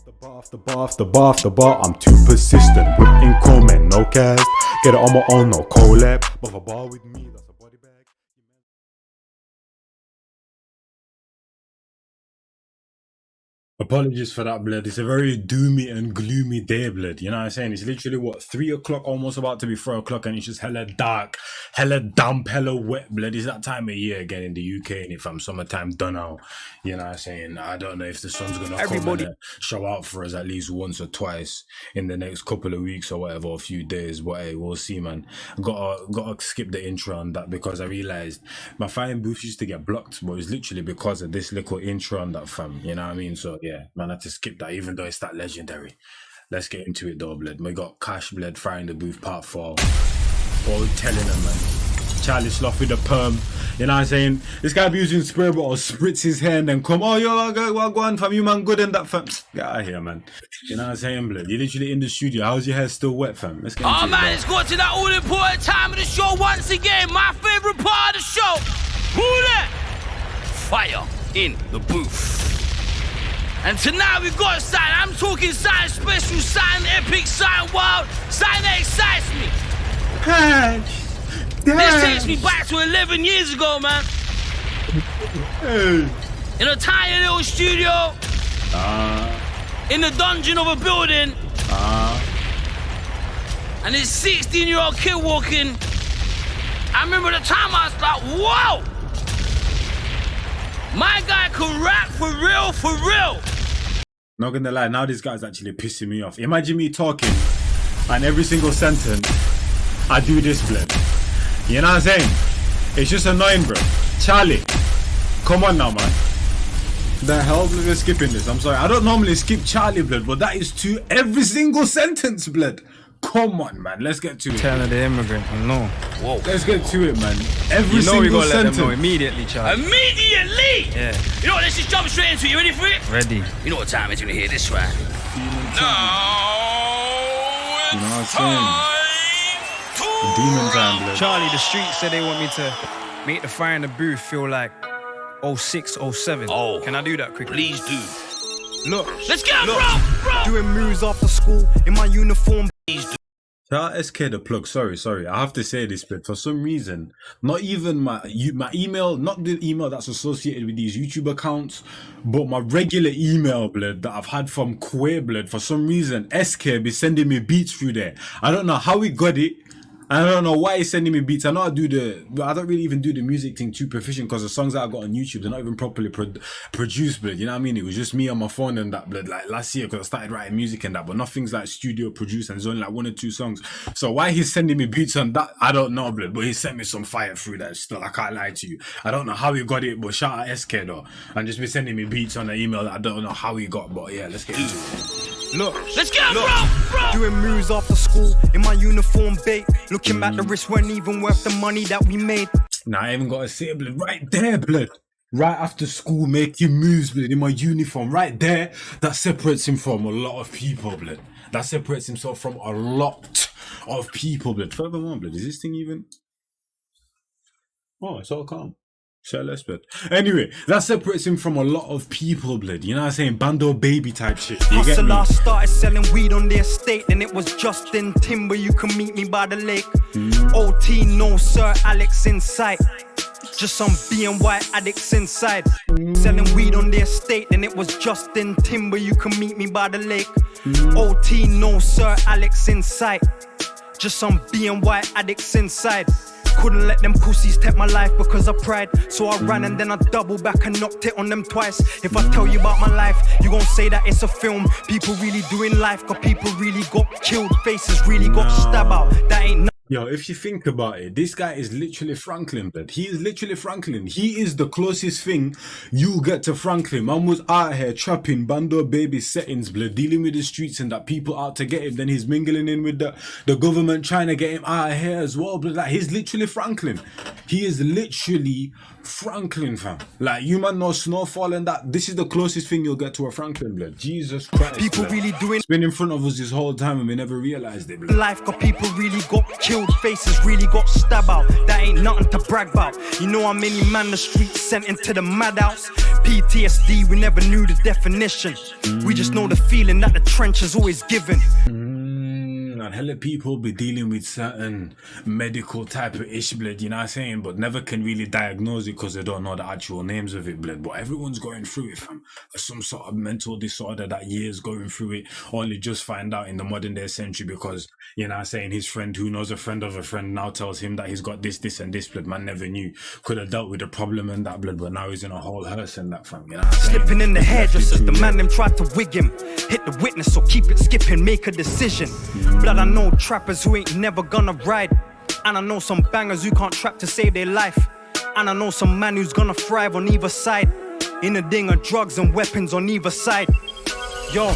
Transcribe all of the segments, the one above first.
Off the bar, I'm too persistent. Whipping chrome and no cast. Get it on my own, no collab. But a bar with me, that's a body bag. Apologies for that, blood. It's a very doomy and gloomy day, blood. You know what I'm saying? It's literally what, 3 o'clock, almost about to be 4 o'clock, and it's just hella dark, hella damp, hella wet, blood. It's that time of year again in the UK, and if I'm summertime done out, you know what I'm saying? I don't know if the sun's gonna come and show out for us at least once or twice in the next couple of weeks or whatever, a few days. But hey, we'll see, man. Gotta skip the intro on that because I realized my fine booth used to get blocked, but it's literally because of this little intro on that, fam. You know what I mean? So yeah, man, I had to skip that, even though it's that legendary. Let's get into it though, blood. We got Cashh, blood, fire in the booth, part 4. All telling them, man. Charlie Sloth with the perm. You know what I'm saying? This guy be using spray bottle, spritz his hair and then come, oh, yo, go on, fam, you man good in that, fam. Get out of here, man. You know what I'm saying, blood? You're literally in the studio. How's your hair still wet, fam? Let's get into it, man, it's got to that all-important time of the show once again. My favourite part of the show. Who that? Fire in the booth. And tonight we've got something. I'm talking something special, something epic, something wild, something that excites me. This takes me back to 11 years ago, man. In a tiny little studio. In the dungeon of a building. And this 16-year-old kid walking. I remember the time I was like, whoa! My guy could rap for real, for real. Not gonna lie, now this guy's actually pissing me off. Imagine me talking, and every single sentence, I do this, blood. You know what I'm saying? It's just annoying, bro. Charlie, come on now, man. The hell, blood, we're skipping this. I'm sorry. I don't normally skip Charlie, blood, but that is to every single sentence, blood. Come on, man. Let's get to it. Turn of the immigrant. No. Whoa. Let's get to it, man. Every you know single we gotta sentence. let them know immediately, Charlie. Immediately? Yeah. You know what? Let's just jump straight into it. You ready for it? Ready. You know what time it is when you hear this, right? You know what I'm saying? Demon time, blood. Charlie, the streets said they want me to make the fire in the booth feel like 06, 07. Oh. Can I do that quickly? Please do. Look. Let's go, bro. Doing moves after school in my uniform. Shout out SK the plug. Sorry. I have to say this, but for some reason, not even my email, not the email that's associated with these YouTube accounts, but my regular email, blood, that I've had from Quay, blood, for some reason, SK be sending me beats through there. I don't know how he got it. I don't know why he's sending me beats. I know I don't really even do the music thing too proficient because the songs that I got on YouTube, they're not even properly produced, blood. You know what I mean? It was just me on my phone and that, blood, like last year because I started writing music and that, but nothing's like studio produced and there's only like 1 or 2 songs. So why he's sending me beats on that, I don't know, blood, but he sent me some fire through that still. I can't lie to you. I don't know how he got it, but shout out SK though. And just be sending me beats on an email that I don't know how he got, but yeah, let's get into it. Look, let's go, bro. Doing moves after school in my uniform bait. Looking back, the risks weren't even worth the money that we made. Nah, I even got to say, blood, right there, blood. Right after school, making moves, blood, in my uniform, right there. That separates him from a lot of people, blood. That separates himself from a lot of people, blood. Furthermore, blood, is this thing even? Oh, it's all calm. Share less, blood. Anyway, that separates him from a lot of people, blood. You know what I'm saying? Bando baby type shit. You get me? Started selling weed on the estate, and it was Justin Timber. You can meet me by the lake. OT, no Sir Alex in sight. Just some BNY addicts inside. Selling weed on the estate, and it was Justin Timber. You can meet me by the lake. OT, no Sir Alex in sight. Just some BNY addicts inside. Couldn't let them pussies take my life because of pride. So I ran and then I doubled back and knocked it on them twice. If I tell you about my life, you gon' say that it's a film. People really doing life, cause people really got killed. Faces really got stabbed out. That ain't Yo, if you think about it, this guy is literally Franklin, blood. He is literally Franklin. He is the closest thing you get to Franklin. Man was out here trapping Bando baby settings, blood, dealing with the streets and that people out to get him. Then he's mingling in with the government trying to get him out of here as well, blood. Like, he's literally Franklin. He is literally Franklin, fam. Like, you man know Snowfall and that. This is the closest thing you'll get to a Franklin, blood. Jesus Christ. People blood. really doing. It's been in front of us this whole time and we never realized it, blood. Life, cause people really got killed. Faces really got stabbed out. That ain't nothing to brag about. You know how many man the streets sent into the madhouse. PTSD, we never knew the definition. We just know the feeling that the trench is always given. And hella people be dealing with certain medical type of ish, blood, you know what I'm saying, but never can really diagnose it because they don't know the actual names of it, blood. But everyone's going through it, fam. Some sort of mental disorder that years going through it, only just find out in the modern day century because, you know what I'm saying, his friend who knows a friend of a friend now tells him that he's got this, and this, blood. Man never knew. Could have dealt with the problem and that, blood, but now he's in a whole hearse and that, fam. You know what I'm saying? Slipping in the hairdressers, the man them tried to wig him. Hit the witness, so keep it skipping, make a decision. Blood, I know trappers who ain't never gonna ride. And I know some bangers who can't trap to save their life. And I know some man who's gonna thrive on either side. In a ding of drugs and weapons on either side. Yo,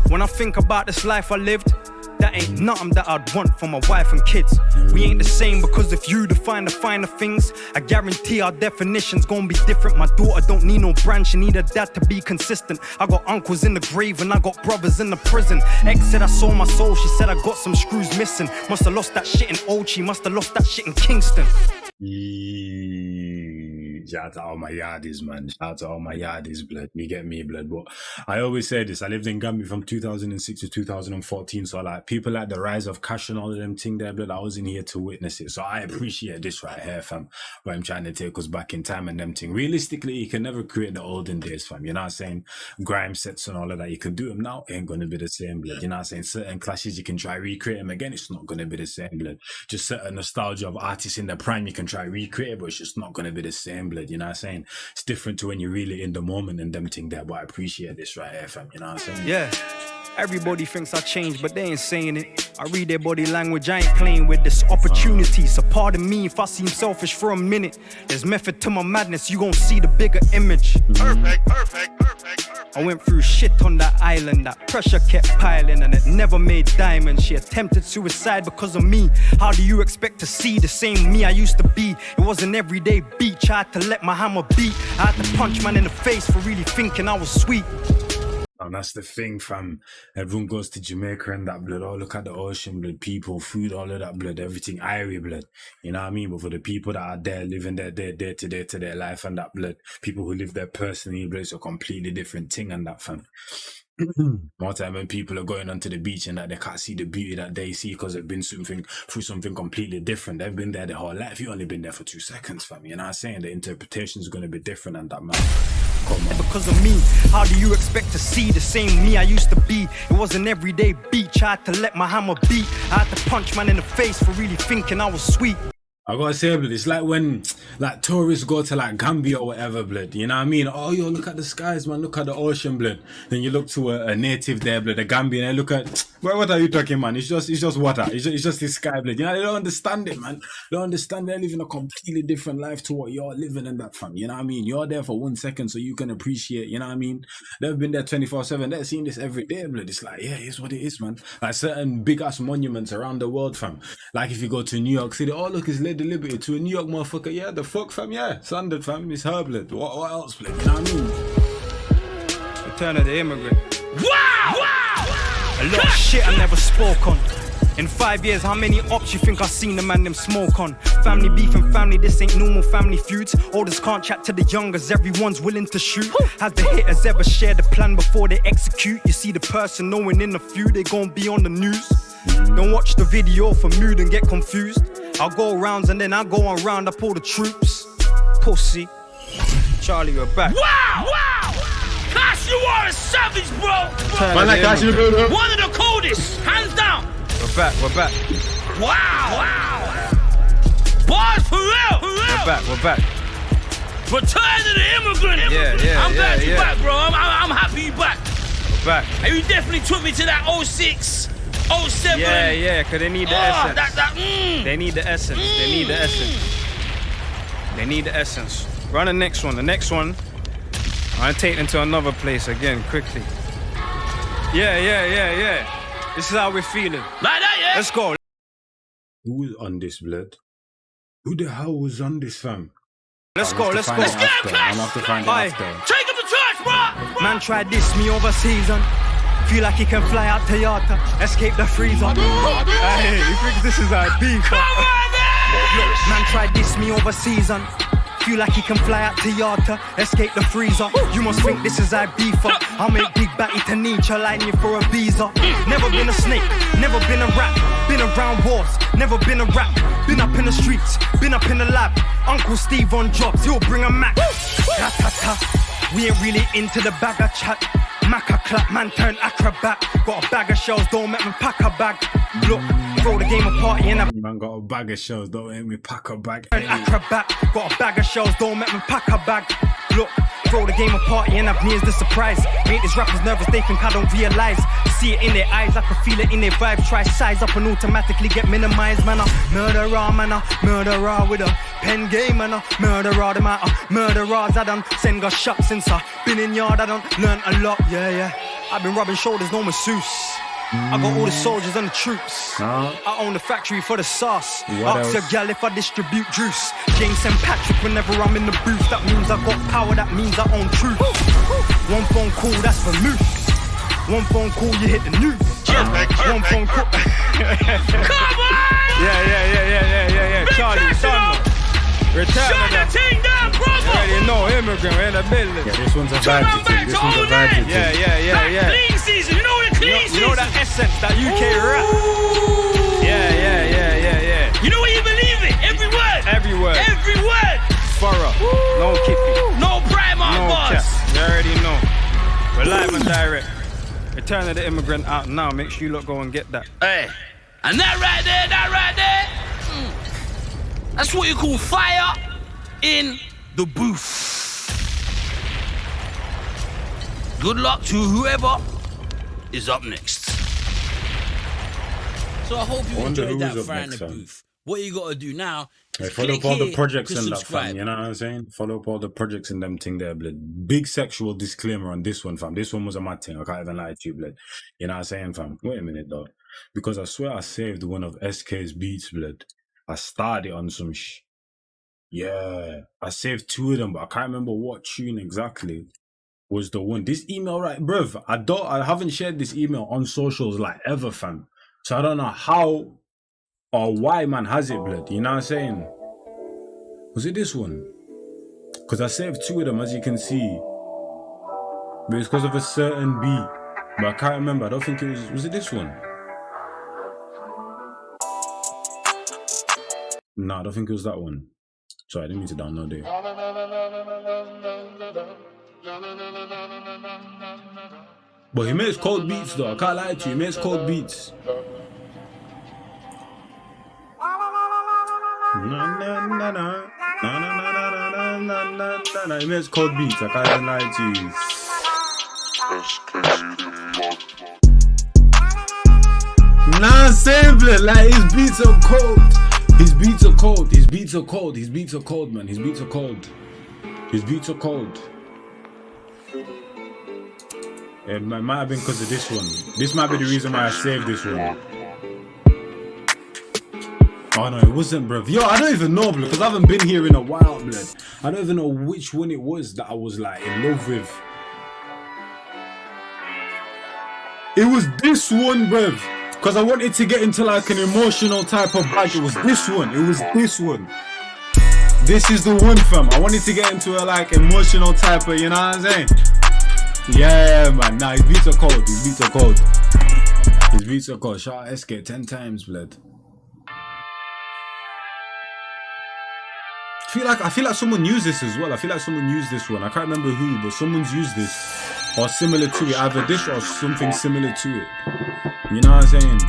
when I think about this life I lived, that ain't nothing that I'd want for my wife and kids. We ain't the same because if you define the finer things, I guarantee our definition's gonna be different. My daughter don't need no brand, she need a dad to be consistent. I got uncles in the grave and I got brothers in the prison. Ex said I sold my soul, she said I got some screws missing. Must have lost that shit in Ochi, must have lost that shit in Kingston. Shout out to all my yardies, man. Shout out to all my yardies, blood. You get me, blood. But I always say this. I lived in Gambia from 2006 to 2014. So like people like the rise of Cashh and all of them thing there, blood. I wasn't here to witness it. So I appreciate this right here, fam. Where I'm trying to take us back in time and them thing. Realistically, you can never create the olden days, fam. You know what I'm saying? Grime sets and all of that. You can do them now. Ain't gonna be the same, blood. You know what I'm saying? Certain clashes you can try recreate them again. It's not gonna be the same, blood. Just certain nostalgia of artists in their prime. You can try recreate it, but it's just not gonna be the same, blood. You know what I'm saying? It's different to when you're really in the moment and them thing there, but I appreciate this right here, fam. You know what I'm saying? Yeah, everybody thinks I changed, but they ain't saying it. I read their body language, I ain't playing with this opportunity. So pardon me if I seem selfish for a minute. There's method to my madness, you gon' see the bigger image. Perfect. I went through shit on that island, that pressure kept piling and it never made diamonds. She attempted suicide because of me. How do you expect to see the same me I used to be? It was an everyday beach, I had to let my hammer beat. I had to punch man in the face for really thinking I was sweet. And that's the thing, fam. Everyone goes to Jamaica and that, blood. Oh, look at the ocean, blood. People, food, all of that, blood. Everything, Irie, blood. You know what I mean? But for the people that are there, living their day-to-day to their life and that, blood. People who live there personally, blood, it's a completely different thing and that, fam. More time when people are going onto the beach and that they can't see the beauty that they see because they've been through something completely different. They've been there their whole life. You only been there for 2 seconds, fam. You know what I'm saying? The interpretation is going to be different and that, man. Come on. Because of me, how do you expect to see the same me I used to be? It was an everyday beach, I had to let my hammer beat. I had to punch man in the face for really thinking I was sweet. I gotta say, blood, it's like when like tourists go to like Gambia or whatever, blood. You know what I mean? Oh, yo, look at the skies, man. Look at the ocean, blood. Then you look to a native there, blood, a Gambian, and look at what are you talking, man? It's just water. It's just this sky, blood. You know, they don't understand it, man. They don't understand. They're living a completely different life to what you're living in that, fam. You know what I mean? You're there for 1 second so you can appreciate. You know what I mean? They've been there 24/7. They're seeing this every day, blood. It's like, yeah, it's what it is, man. Like certain big ass monuments around the world, fam. Like if you go to New York City, oh look, it's Lady Liberty. To a New York motherfucker, yeah, the fuck, fam, yeah. Standard, fam, it's her, blood. What else, blood? You know what I mean? Return of the immigrant. Wow! A lot of shit I never spoke on. In 5 years, how many ops you think I seen the man them smoke on? Family beef and family, this ain't normal family feuds. Oldest can't chat to the youngers, everyone's willing to shoot. Has the hitters ever shared the plan before they execute? You see the person knowing in a few, they gon' be on the news. Don't watch the video for mood and get confused. I'll go rounds and then I'll go on round up all the troops. Pussy. Charlie, we're back. Wow! Cashh, you are a savage, bro! Man, like Cashh, one of the coldest, hands down. We're back. Wow! Bars for real! We're back. Return of the immigrant! Yeah. I'm glad you're back, bro. I'm happy you're back. We're back. And you definitely took me to that 06, 07. Yeah, cause they need the essence. They need the essence. They need the essence. Run the next one. I'm gonna take them to another place again, quickly. Yeah. This is how we're feeling. Like that, yeah? Let's go. Who was on this, blood? Who the hell was on this, fam? Let's go. Let's get him, Cashh! I'm off to find it after. Take him to church, bro! Man tried this me over season. Feel like he can fly out Toyota, escape the freezer. Hey, he thinks this is our beef. Come on, man! Look, man tried this me over season. Feel like he can fly out to yard to escape the freezer. You must think this is Ibiza. I'll make big batty to nature, line you for a visa. Never been a snake, never been a rat. Been around wars, never been a rap. Been up in the streets, been up in the lab. Uncle Steve on jobs, he'll bring a Mac. Ta-ta-ta. We ain't really into the bag of chat. Maca clap, man turn acrobat. Got a bag of shells, don't make me pack a bag. Look, throw the game a party and Man got a bag of shells, don't make me pack a bag. turn acrobat. Got a bag of shells, don't make me pack a bag. Look, throw the game a party and have me as the surprise. Make these rappers nervous, they think I don't realize. See it in their eyes, I can feel it in their vibe. Try size up and automatically get minimized. Man, a murderer, man, a murderer with a pen game, man, a murderer. The matter, murderers, I done send got shot since I been in yard. I done learn a lot, yeah. I've been rubbing shoulders, no masseuse. I got all the soldiers and the troops. I own the factory for the sauce. Ask your gal if I distribute juice. James St. Patrick whenever I'm in the booth. That means I got power, that means I own truth. One phone call, that's for loose. One phone call, you hit the news. One phone call. Come on! Yeah. Charlie, son. Return Shut the thing down, brother! already know, immigrant, we're in the building. Yeah, this one's a Turn vibe on back This to one's a old vibe man. Yeah. Clean season, you know what a clean season? You know that essence, that UK rap. Yeah. You know what you believe in? Every word. Every word. Every word. Thorough. No kippy. No primer, No boss. cap. You already know. We're live and direct. Return of the Immigrant out now. Make sure you lot go and get that. Hey, and that right there, that's what you call fire in the booth. Good luck to whoever is up next. So I hope you Wonder enjoyed that who's up fire in next, the fam. booth. What you gotta do now Hey, is follow click up all the here projects to and that, subscribe. fam. You know what I'm saying? Follow up all the projects and them thing there, blood. Big sexual disclaimer on this one, fam. This one was a mad thing. I can't even lie to you, blood. You know what I'm saying, fam? Wait a minute, though. Because I swear I saved one of SK's beats, blood. I started on some Yeah. I saved two of them, but I can't remember what tune exactly was the one. This email, right, bruv, I haven't shared this email on socials like ever, fam. So I don't know how or why man has it, blood. You know what I'm saying? Was it this one? Because I saved two of them, as you can see. But it's because of a certain beat. But I can't remember. I don't think it was it this one? No, I don't think it was that one. Sorry, I didn't mean to download it. But he makes cold beats though. I can't lie to you. He makes cold beats. He makes cold beats. I can't even lie to you. Nah, simple. Like his beats are cold. His beats are cold. His beats are cold. His beats are cold, man. His beats are cold. His beats are cold. It might have been because of this one. This might be the reason why I saved this one. Oh no, it wasn't, bruv. Yo, I don't even know, blood, because I haven't been here in a while, blood. I don't even know which one it was that I was like in love with. It was this one, bruv. Because I wanted to get into like an emotional type of bag. It was this one. It was this one. This is the one, fam. I wanted to get into a like emotional type of, you know what I'm saying? Yeah, man. Nah, his beats are cold. His beats are cold. His beats are cold. Shout out SK 10 times, blood. I feel like someone used this as well. I feel like someone used this one. I can't remember who, but someone's used this or similar to it. Either this or something similar to it. You know what I'm saying?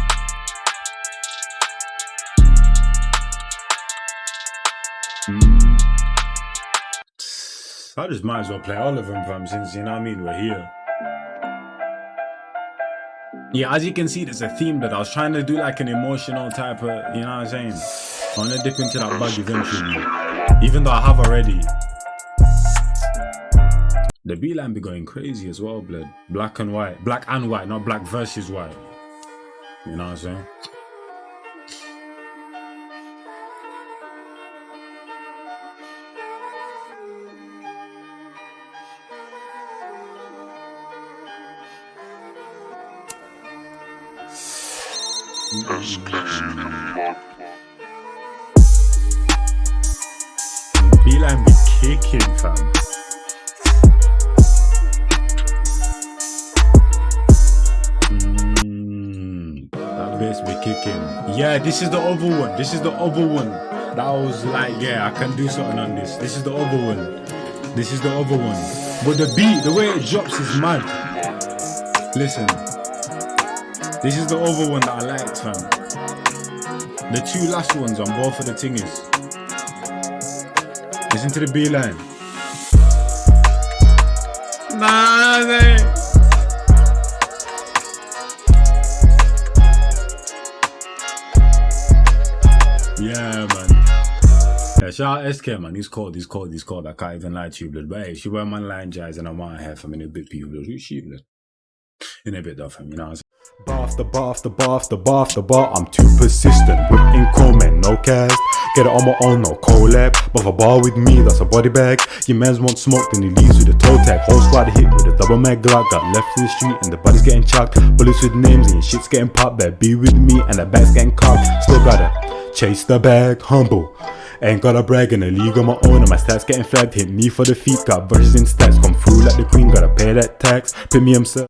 I just might as well play all of them, fam, since, you know what I mean, we're here. Yeah, as you can see, there's a theme that I was trying to do like an emotional type of, you know what I'm saying? I want to dip into that bug eventually. Even though I have already. The beat line be going crazy as well, blood. Black and white. Black and white, not black versus white. You know what I'm saying? Beat line be kicking, fam. That bass be kicking. Yeah, this is the other one. This is the other one. That was like, yeah, I can do something on this. This is the other one. This is the other one. But the beat, the way it drops is mad. Listen. This is the other one that I liked, fam. The two last ones on both of the thingies. Listen to the B line. Yeah, man. Yeah, shout out SK, man. He's cold. I can't even lie to you, blood. But hey, she wear man line jazz and I'm out here for me in a bit, people. Who's she, blood? In a bit, though, fam, you know what I'm saying? Bar after bar after bar after bar after bar, I'm too persistent. Whip in chrome and no cast. Get it on my own, no collab. But if a bar with me, that's a body bag. Your mans want smoke, then he leaves with a toe tag. Whole squad hit with a double mag Glock. Got left in the street and the body's getting chucked. Bullets with names and your shit's getting popped. Better be with me and the bag's getting cocked. Still gotta chase the bag, humble. Ain't gotta brag in the league on my own and my stats getting flagged. Hit me for the feet, got verses in stats. Come through like the queen, gotta pay that tax. Premium sir.